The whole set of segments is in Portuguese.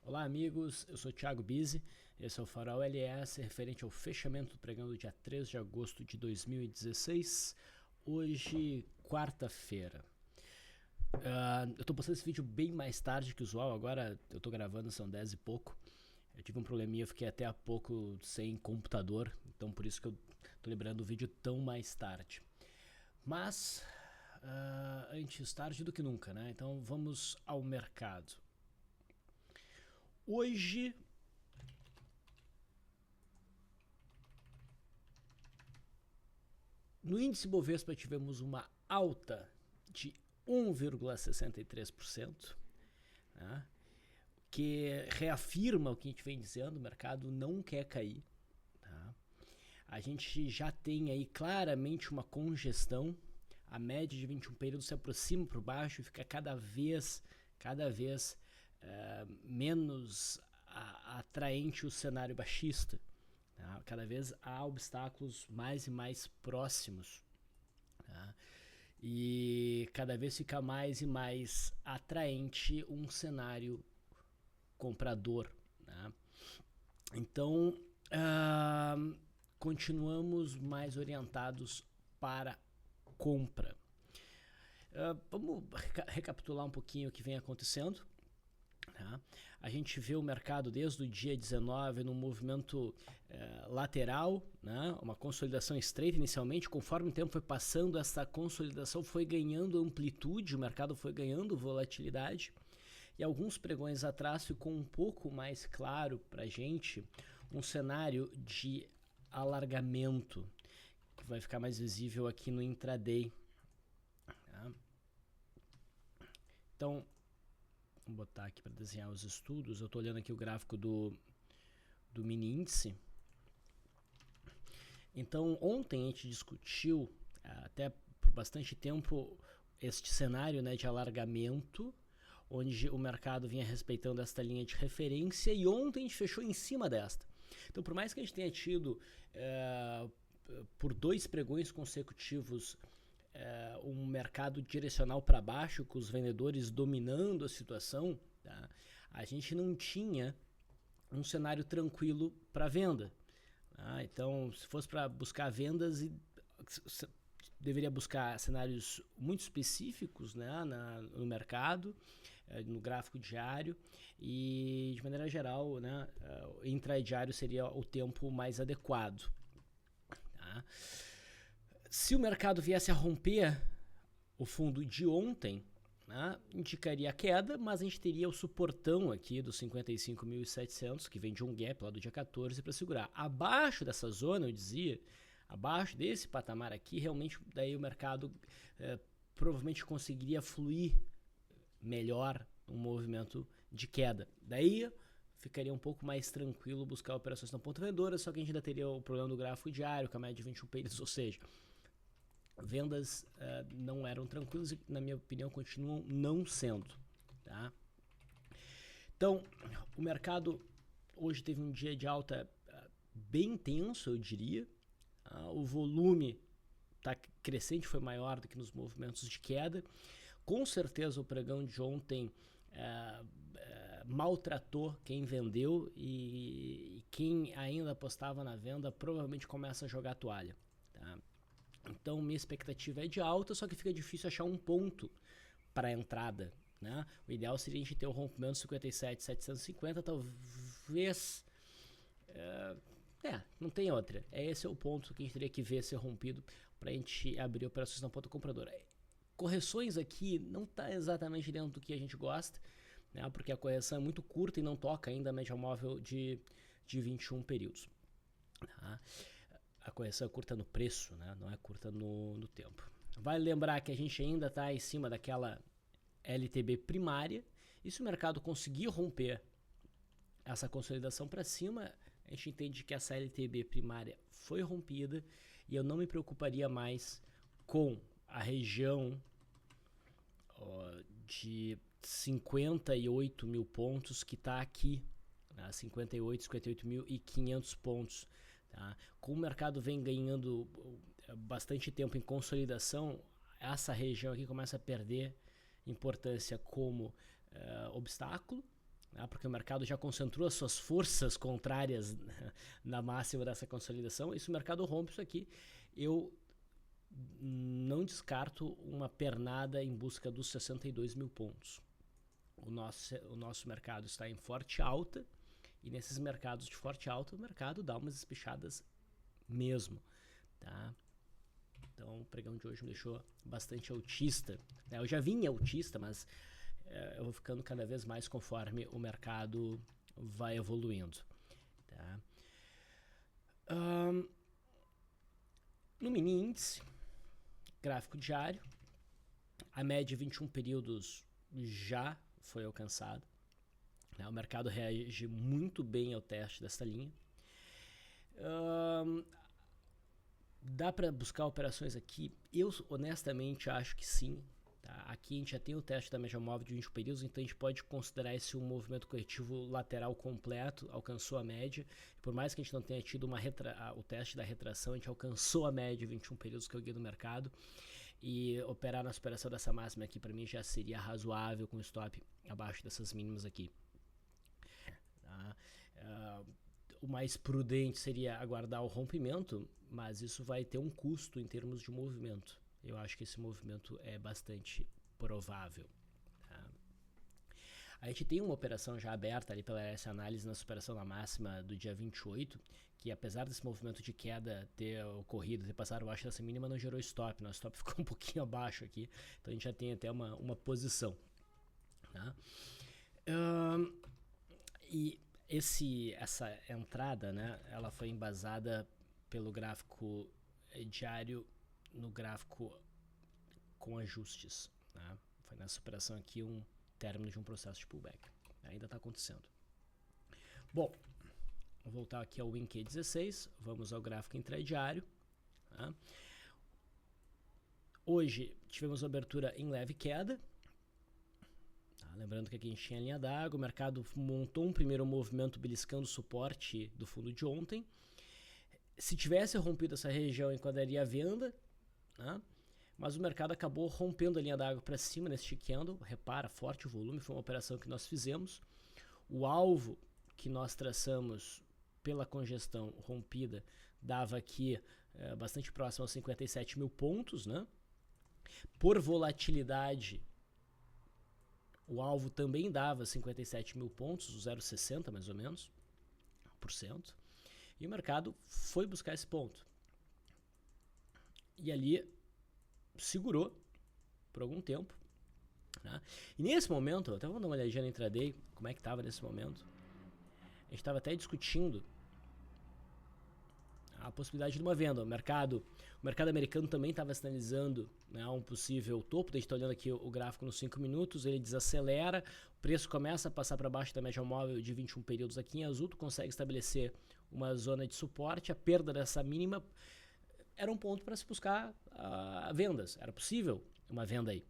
Olá amigos, eu sou Thiago Bizzi, esse é o Farol LS, referente ao fechamento do pregão do dia 3 de agosto de 2016, hoje quarta-feira. Eu tô postando esse vídeo bem mais tarde que o usual, agora eu tô gravando, são 10 e pouco. Eu tive um probleminha, eu fiquei até há pouco sem computador, então por isso que eu tô lembrando o vídeo tão mais tarde. Mas, antes tarde do que nunca, né? Então vamos ao mercado. Hoje, no índice Bovespa tivemos uma alta de 1,63%, né, que reafirma o que a gente vem dizendo, o mercado não quer cair. Tá? A gente já tem aí claramente uma congestão, a média de 21 períodos se aproxima por baixo e fica cada vez menos atraente o cenário baixista. Tá? Cada vez há obstáculos mais e mais próximos. Tá? E cada vez fica mais e mais atraente um cenário comprador. Tá? Então, continuamos mais orientados para compra. Vamos recapitular um pouquinho o que vem acontecendo. Tá? A gente vê o mercado desde o dia 19 num movimento lateral, né? Uma consolidação estreita inicialmente. Conforme o tempo foi passando, essa consolidação foi ganhando amplitude, o mercado foi ganhando volatilidade. E alguns pregões atrás ficou um pouco mais claro para a gente um cenário de alargamento, que vai ficar mais visível aqui no intraday. Tá? Então, vou botar aqui para desenhar os estudos. Eu estou olhando aqui o gráfico do mini índice. Então, ontem a gente discutiu, até por bastante tempo, este cenário, né, de alargamento, onde o mercado vinha respeitando esta linha de referência, e ontem a gente fechou em cima desta. Então, por mais que a gente tenha tido, por 2 pregões consecutivos, um mercado direcional para baixo, com os vendedores dominando a situação, tá? A gente não tinha um cenário tranquilo para venda. Tá? Então, se fosse para buscar vendas, deveria buscar cenários muito específicos, né, no mercado, no gráfico diário, e de maneira geral, né, intradiário seria o tempo mais adequado. Tá? Se o mercado viesse a romper o fundo de ontem, né, indicaria a queda, mas a gente teria o suportão aqui dos 55.700, que vem de um gap lá do dia 14 para segurar. Abaixo dessa zona, eu dizia, abaixo desse patamar aqui, realmente daí o mercado provavelmente conseguiria fluir melhor um movimento de queda. Daí ficaria um pouco mais tranquilo buscar operações na ponta vendedora, só que a gente ainda teria o problema do gráfico diário, com a média de 21 períodos, ou seja, vendas não eram tranquilas e, na minha opinião, continuam não sendo. Tá? Então, o mercado hoje teve um dia de alta bem intenso, eu diria. O volume tá crescente, foi maior do que nos movimentos de queda. Com certeza o pregão de ontem maltratou quem vendeu, e quem ainda apostava na venda provavelmente começa a jogar a toalha. Tá? Então, minha expectativa é de alta, só que fica difícil achar um ponto para a entrada. Né? O ideal seria a gente ter o rompimento 57.750, talvez... não tem outra. Esse é o ponto que a gente teria que ver ser rompido para a gente abrir operações na ponta compradora. Correções aqui não está exatamente dentro do que a gente gosta, né? Porque a correção é muito curta e não toca ainda a média móvel de 21 períodos. Tá? A correção é curta no preço, né? Não é curta no tempo. Vale lembrar que a gente ainda está em cima daquela LTB primária, e se o mercado conseguir romper essa consolidação para cima, a gente entende que essa LTB primária foi rompida, e eu não me preocuparia mais com a região de 58 mil pontos que está aqui, né? 58.500 pontos. Tá? Como o mercado vem ganhando bastante tempo em consolidação, essa região aqui começa a perder importância como obstáculo, né, porque o mercado já concentrou as suas forças contrárias na máxima dessa consolidação, e se o mercado rompe isso aqui, eu não descarto uma pernada em busca dos 62 mil pontos. O nosso mercado está em forte alta, e nesses mercados de forte alta, o mercado dá umas espichadas mesmo, tá? Então o pregão de hoje me deixou bastante autista, né? Eu já vinha autista, mas eu vou ficando cada vez mais conforme o mercado vai evoluindo, tá? No mini índice, gráfico diário, a média 21 períodos já foi alcançada, né? O mercado reage muito bem ao teste dessa linha. Dá para buscar operações aqui? Eu honestamente acho que sim. Tá? Aqui a gente já tem o teste da média móvel de 20 períodos, então a gente pode considerar esse um movimento corretivo lateral completo, alcançou a média. Por mais que a gente não tenha tido o teste da retração, a gente alcançou a média de 21 períodos, que é o guia do mercado. E operar na superação dessa máxima aqui para mim já seria razoável, com stop abaixo dessas mínimas aqui. Tá? O mais prudente seria aguardar o rompimento, mas isso vai ter um custo em termos de movimento. Eu acho que esse movimento é bastante provável. Tá? A gente tem uma operação já aberta ali pela essa análise na superação da máxima do dia 28, que apesar desse movimento de queda ter ocorrido, ter passado abaixo dessa mínima, não gerou stop. Nosso stop ficou um pouquinho abaixo aqui, então a gente já tem até uma posição. Tá? E essa entrada, né, ela foi embasada pelo gráfico diário no gráfico com ajustes. Né? Foi nessa operação aqui um término de um processo de pullback. Ainda está acontecendo. Bom, vou voltar aqui ao WinK16, vamos ao gráfico intradiário. Tá? Hoje tivemos abertura em leve queda. Lembrando que aqui a gente tinha a linha d'água, o mercado montou um primeiro movimento beliscando o suporte do fundo de ontem. Se tivesse rompido essa região, enquadraria a venda, né? Mas o mercado acabou rompendo a linha d'água para cima nesse candle. Repara, forte volume, foi uma operação que nós fizemos. O alvo que nós traçamos pela congestão rompida dava aqui bastante próximo aos 57 mil pontos, né? Por volatilidade, o alvo também dava 57 mil pontos, o 0,60 mais ou menos, por cento. E o mercado foi buscar esse ponto. E ali segurou por algum tempo. Né? E nesse momento, até vou dar uma olhadinha no intraday, como é que estava nesse momento. A gente estava até discutindo a possibilidade de uma venda. O mercado americano também estava sinalizando, né, um possível topo. A gente está olhando aqui o gráfico nos 5 minutos, ele desacelera, o preço começa a passar para baixo da média móvel de 21 períodos aqui em azul, tu consegue estabelecer uma zona de suporte, a perda dessa mínima era um ponto para se buscar vendas, era possível uma venda aí.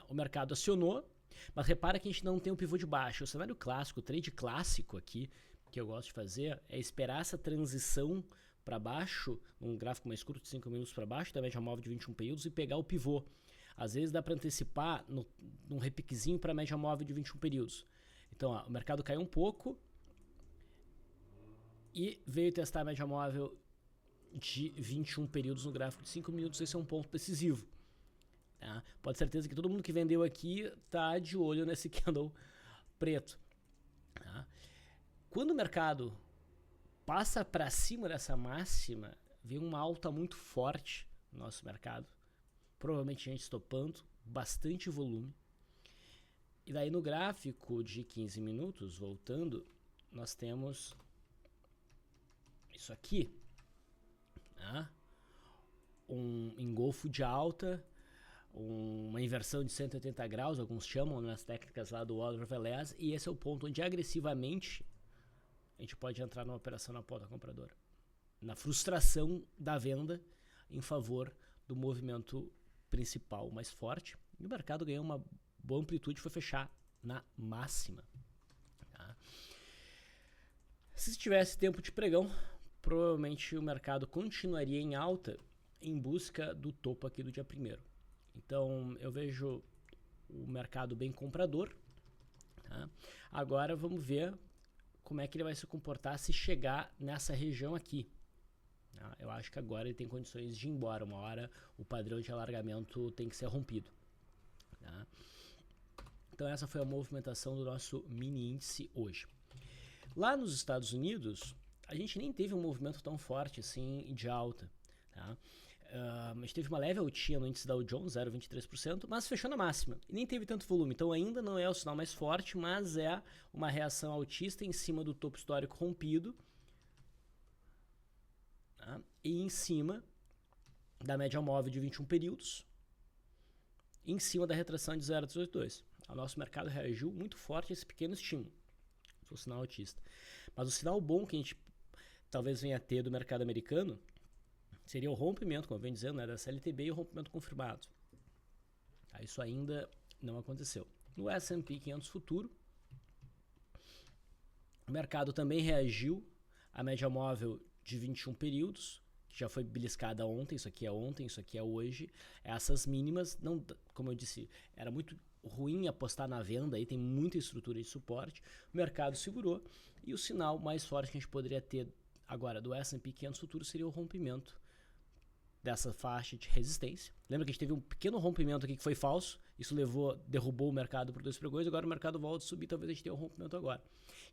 O mercado acionou, mas repara que a gente não tem um pivô de baixo. O cenário clássico, o trade clássico aqui, que eu gosto de fazer, é esperar essa transição para baixo, um gráfico mais curto de 5 minutos para baixo, da média móvel de 21 períodos, e pegar o pivô. Às vezes dá para antecipar num repiquezinho para a média móvel de 21 períodos. Então, o mercado caiu um pouco e veio testar a média móvel de 21 períodos no gráfico de 5 minutos. Esse é um ponto decisivo. Tá? Pode ter certeza que todo mundo que vendeu aqui está de olho nesse candle preto. Tá? Quando o mercado passa para cima dessa máxima, vem uma alta muito forte no nosso mercado. Provavelmente gente estopando, bastante volume. E daí no gráfico de 15 minutos, voltando, nós temos isso aqui. Tá? Um engolfo de alta, uma inversão de 180 graus, alguns chamam nas técnicas lá do Oliver Velez, e esse é o ponto onde agressivamente a gente pode entrar numa operação na ponta compradora, na frustração da venda em favor do movimento principal mais forte, e o mercado ganhou uma boa amplitude e foi fechar na máxima. Tá? Se tivesse tempo de pregão, provavelmente o mercado continuaria em alta em busca do topo aqui do dia 1º. Então eu vejo o mercado bem comprador. Tá? Tá? Agora vamos ver como é que ele vai se comportar se chegar nessa região aqui. Tá? Eu acho que agora ele tem condições de ir embora. Uma hora o padrão de alargamento tem que ser rompido. Tá? Então essa foi a movimentação do nosso mini índice hoje. Lá nos Estados Unidos, a gente nem teve um movimento tão forte assim de alta. Tá? A gente teve uma leve altinha no índice Dow Jones, 0,23%, mas fechou na máxima. E nem teve tanto volume, então ainda não é o sinal mais forte, mas é uma reação altista em cima do topo histórico rompido. Tá? E em cima da média móvel de 21 períodos, em cima da retração de 0,182. O nosso mercado reagiu muito forte a esse pequeno estímulo. Foi o sinal altista. Mas o sinal bom que a gente talvez venha a ter do mercado americano seria o rompimento, como eu venho dizendo, né, da CLTB e o rompimento confirmado. Isso ainda não aconteceu. No S&P 500 futuro, o mercado também reagiu à média móvel de 21 períodos, que já foi beliscada ontem, isso aqui é hoje. Essas mínimas, não, como eu disse, era muito ruim apostar na venda, aí tem muita estrutura de suporte. O mercado segurou e o sinal mais forte que a gente poderia ter agora do S&P 500 futuro seria o rompimento dessa faixa de resistência. Lembra que a gente teve um pequeno rompimento aqui que foi falso, isso derrubou o mercado por 2 pregões, agora o mercado volta a subir, talvez a gente tenha um rompimento agora.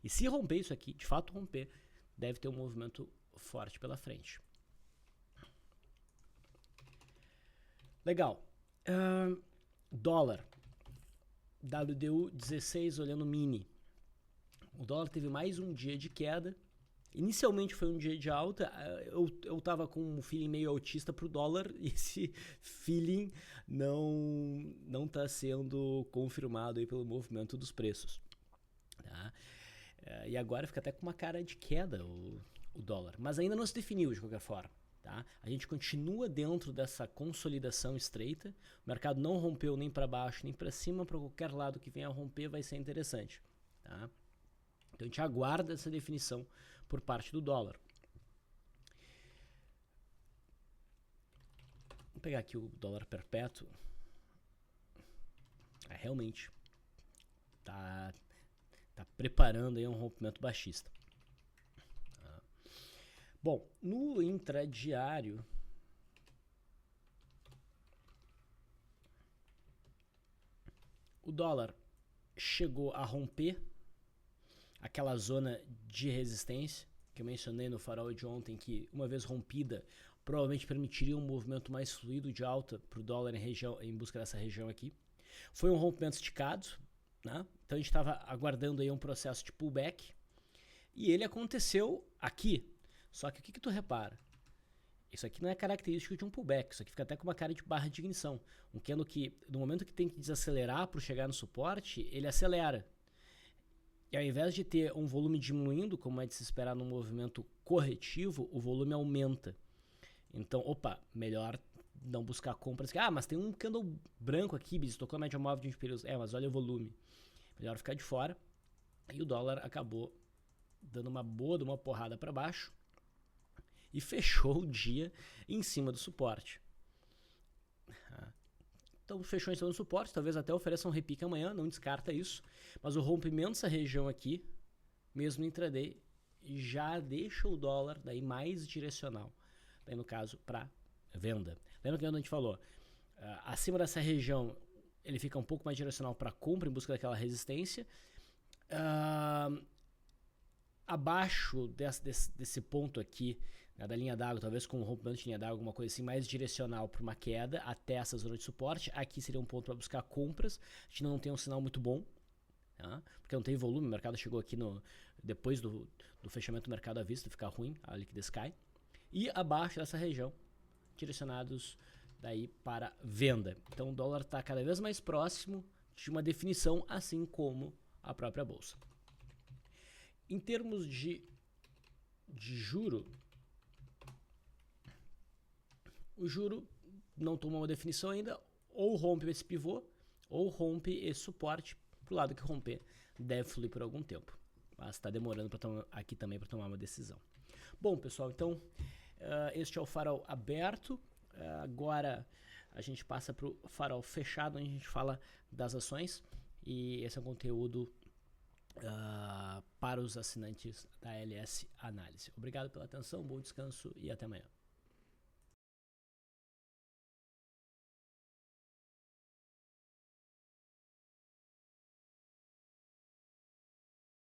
E se romper isso aqui, de fato romper, deve ter um movimento forte pela frente. Legal. Dólar. WDU 16 olhando mini. O dólar teve mais um dia de queda. Inicialmente foi um dia de alta, eu tava com um feeling meio autista pro dólar e esse feeling não tá sendo confirmado aí pelo movimento dos preços. Tá? E agora fica até com uma cara de queda o dólar, mas ainda não se definiu de qualquer forma. Tá? A gente continua dentro dessa consolidação estreita, o mercado não rompeu nem para baixo nem para cima, para qualquer lado que venha a romper vai ser interessante. Tá? Então a gente aguarda essa definição por parte do dólar. Vou pegar aqui o dólar perpétuo. Realmente tá preparando aí um rompimento baixista. Bom, no intradiário, o dólar chegou a romper aquela zona de resistência que eu mencionei no farol de ontem, que uma vez rompida, provavelmente permitiria um movimento mais fluido de alta para o dólar em busca dessa região aqui. Foi um rompimento esticado, né? Então a gente estava aguardando aí um processo de pullback e ele aconteceu aqui. Só que o que tu repara? Isso aqui não é característico de um pullback, isso aqui fica até com uma cara de barra de ignição. Um candle que, no momento que tem que desacelerar para chegar no suporte, ele acelera. E ao invés de ter um volume diminuindo, como é de se esperar num movimento corretivo, o volume aumenta. Então, melhor não buscar compras. Mas tem um candle branco aqui, tocou a média móvel de 20 períodos. Mas olha o volume. Melhor ficar de fora. E o dólar acabou dando uma porrada para baixo e fechou o dia em cima do suporte. Então fechou em cima do suporte, talvez até ofereça um repique amanhã, não descarta isso, mas o rompimento dessa região aqui, mesmo no intraday, já deixa o dólar daí mais direcional, daí no caso para venda. Lembra que a gente falou, acima dessa região ele fica um pouco mais direcional para compra em busca daquela resistência, abaixo desse ponto aqui, né, da linha d'água, talvez com um rompimento de linha d'água, alguma coisa assim, mais direcional para uma queda até essa zona de suporte. Aqui seria um ponto para buscar compras. A gente não tem um sinal muito bom, tá? Porque não tem volume. O mercado chegou aqui depois do fechamento do mercado à vista, ficar ruim, a liquidez cai. E abaixo dessa região, direcionados daí para venda. Então o dólar está cada vez mais próximo de uma definição, assim como a própria bolsa. Em termos de juro, o juro não tomou uma definição ainda, ou rompe esse pivô, ou rompe esse suporte. Pro lado que romper, deve fluir por algum tempo. Mas está demorando aqui também para tomar uma decisão. Bom, pessoal, então este é o farol aberto. Agora a gente passa para o farol fechado, onde a gente fala das ações. E esse é um conteúdo para os assinantes da LS Análise. Obrigado pela atenção, bom descanso e até amanhã.